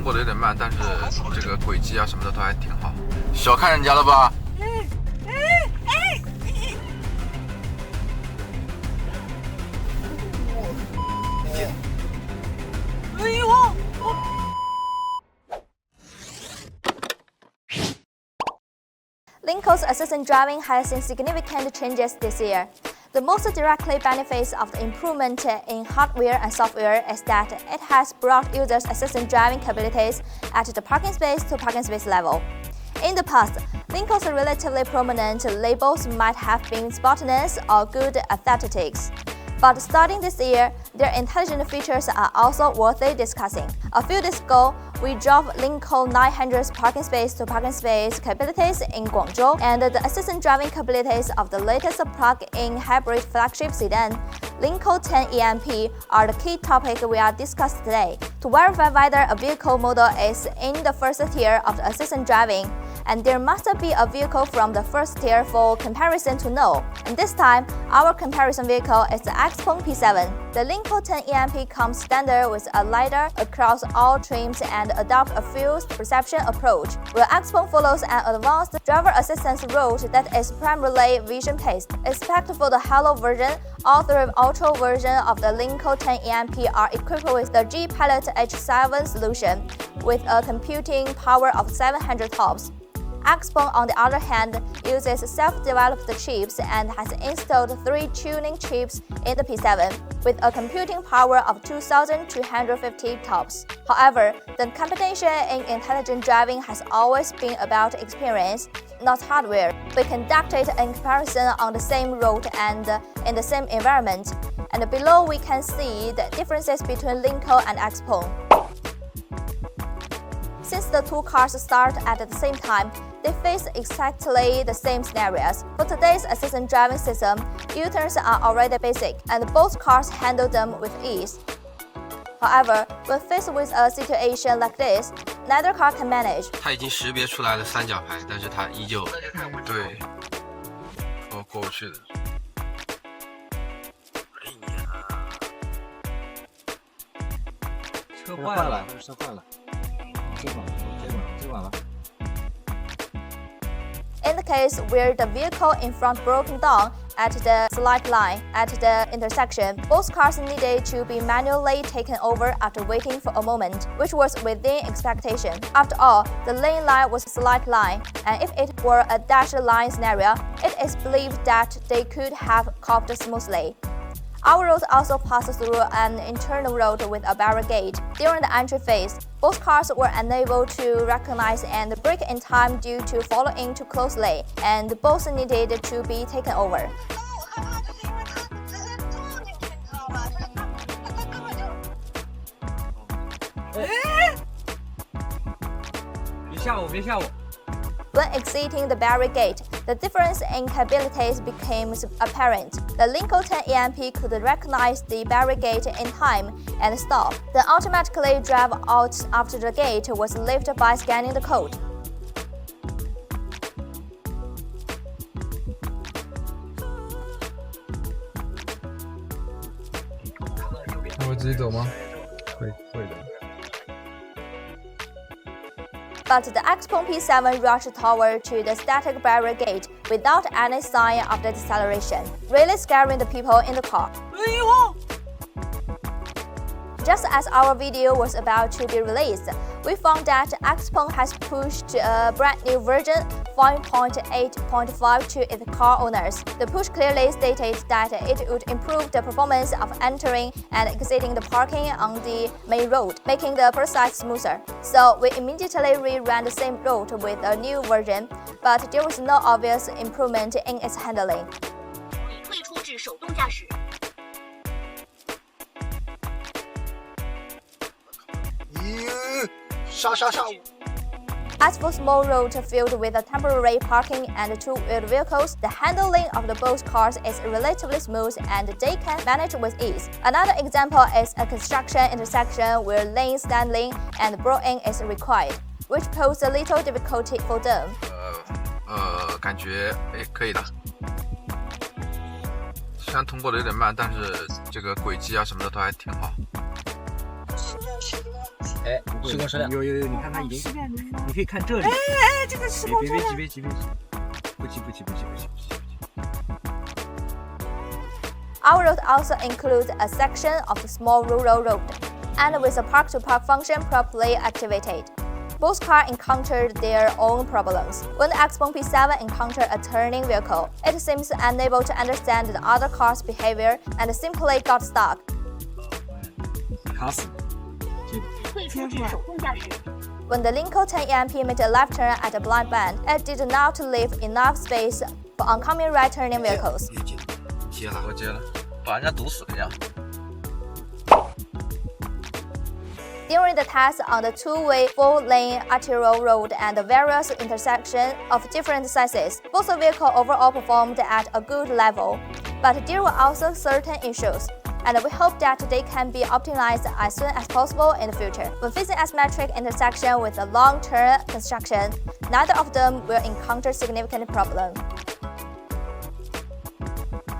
过得有点慢，但是这个轨迹啊什么的都还挺好。小看人家了吧？Lynk Co's assistant driving has seen significant changes this year. The most directly benefits of the improvement in hardware and software is that it has brought users assistant driving capabilities at the parking space to parking space level. In the past, Lynk Co's relatively prominent labels might have been sportiness or good aesthetics. But starting this year, their intelligent features are also worthy discussing. A few days ago, we drove Lynk Co 900's parking space to parking space capabilities in Guangzhou and the assistant driving capabilities of the latest plug-in hybrid flagship sedan, Lynk Co 10 EMP, are the key topic we are discussing today. To verify whether a vehicle model is in the first tier of the assistant driving, and there must be a vehicle from the first tier for comparison to know. And this time, our comparison vehicle is the XPeng P7. The Lynk Co 10 EMP comes standard with a LiDAR across all trims and adopts a fused perception approach, while XPeng follows an advanced driver assistance route that is primarily vision-based. Except for the Hello version, all three Ultra versions of the Lynk Co 10 EMP are equipped with the G-Pilot H7 solution with a computing power of 700 TOPS. XPeng, on the other hand, uses self-developed chips and has installed 3 tuning chips in the P7 with a computing power of 2,250 TOPS. However, the competition in intelligent driving has always been about experience, not hardware. We conducted a comparison on the same road and in the same environment, and below we can see the differences between Lynk Co and XPeng. Since the two cars start at the same time, they face exactly the same scenarios. For today's assistant driving system, U-turns are already basic, and both cars handle them with ease. However, when faced with a situation like this, neither car can manage. 它已经识别出来了三角牌，但是它依旧对，过不去的。车坏了，车坏了，接管了。In the case where the vehicle in front broken down at the slight line at the intersection, both cars needed to be manually taken over after waiting for a moment, which was within expectation. After all, the lane line was a slight line, and if it were a dashed line scenario, it is believed that they could have coped smoothly. Our road also passed through an internal road with a barricade. During the entry phase, both cars were unable to recognize and brake in time due to following too closely, and both needed to be taken over. 别吓我！ When exiting the barricade, the difference in capabilities became apparent. The Lynk Co 10 EMP could recognize the barricade in time and stop, then automatically drive out after the gate was lifted by scanning the code. 那我直接走吗？会的。 But the XPeng P7 rushed toward to the static barricade without any sign of the deceleration, really scaring the people in the car. Just as our video was about to be released, we found that XPeng has pushed a brand new version 5.8.5 to its car owners. The push clearly stated that it would improve the performance of entering and exiting the parking on the main road, making the process smoother. So we immediately reran the same route with a new version, but there was no obvious improvement in its handling. 退出至手动驾驶。 As for small roads filled with temporary parking and two-wheeled vehicles, the handling of the both cars is relatively smooth and they can manage with ease. Another example is a construction intersection where lane standing and brought-in is required, which poses a little difficulty for them. 感觉可以的。虽然通过的有点慢，但是这个轨迹啊什么的都还挺好。哎，施工车辆有，你看它已经，你可以看这里。这个施工车辆。别急，不急。Our road also includes a section of the small rural road, and with the park-to-park function properly activated. Both cars encountered their own problems. When the XPeng P7 encountered a turning vehicle, it seems unable to understand the other car's behavior and simply got stuck. 卡死。退出至手动驾驶。 When the Lynk Co 10EMP made a left turn at a blind band, it did not leave enough space for oncoming right-turning vehicles. 接了，我接了，把人家堵死了呀。 During the test on the two-way, four-lane arterial road and the various intersections of different sizes, both vehicles overall performed at a good level. But there were also certain issues, and we hope that they can be optimized as soon as possible in the future. When facing asymmetric intersection with a long-term construction, neither of them will encounter significant problems.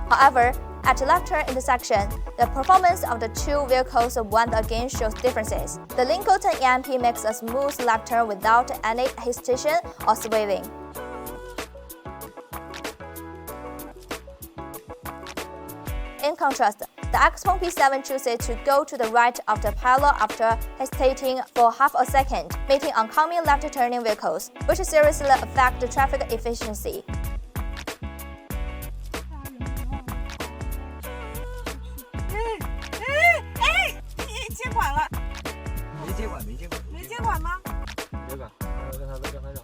However, at the left turn intersection, the performance of the two vehicles once again shows differences. The Lynk Co 10EMP makes a smooth left turn without any hesitation or swerving. In contrast, the XPeng P7 chooses to go to the right of the pylon after hesitating for half a second, meeting oncoming left-turning vehicles, which seriously affect the traffic efficiency. 你接管了？没接管。没接管吗？别管，让他绕。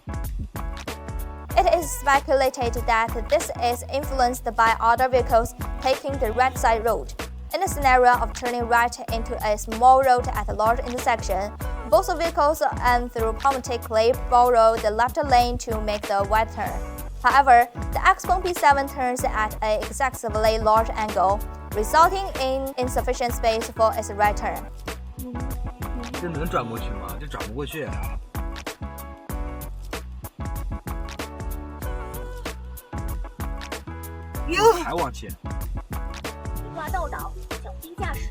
It is speculated that this is influenced by other vehicles taking the right side road. In the scenario of turning right into a small road at a large intersection, both vehicles anthropomorphically borrow the left lane to make the right turn. However, the XPeng P7 turns at an excessively large angle, resulting in insufficient space for its right turn. 这能转过去吗？这转不过去。还往前。挂倒倒，小心驾驶。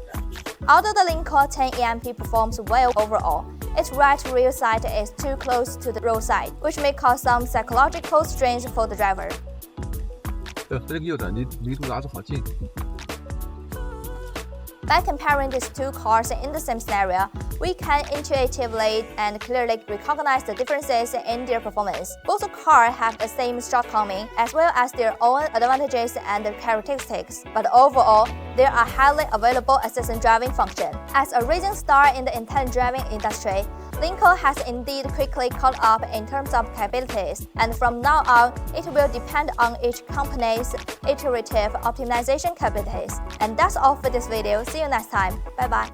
Although the Lynk Co 10EMP performs well overall, its right rear side is too close to the roadside, which may cause some psychological strains for the driver. 和这个右转离路牙子好近。 By comparing these two cars in the same scenario, we can intuitively and clearly recognize the differences in their performance. Both cars have the same shortcomings as well as their own advantages and characteristics, but overall, there are highly available assistant driving functions. As a rising star in the intelligent driving industry, Lynk Co has indeed quickly caught up in terms of capabilities, and from now on, it will depend on each company's iterative optimization capabilities. And that's all for this video. See you next time. Bye bye.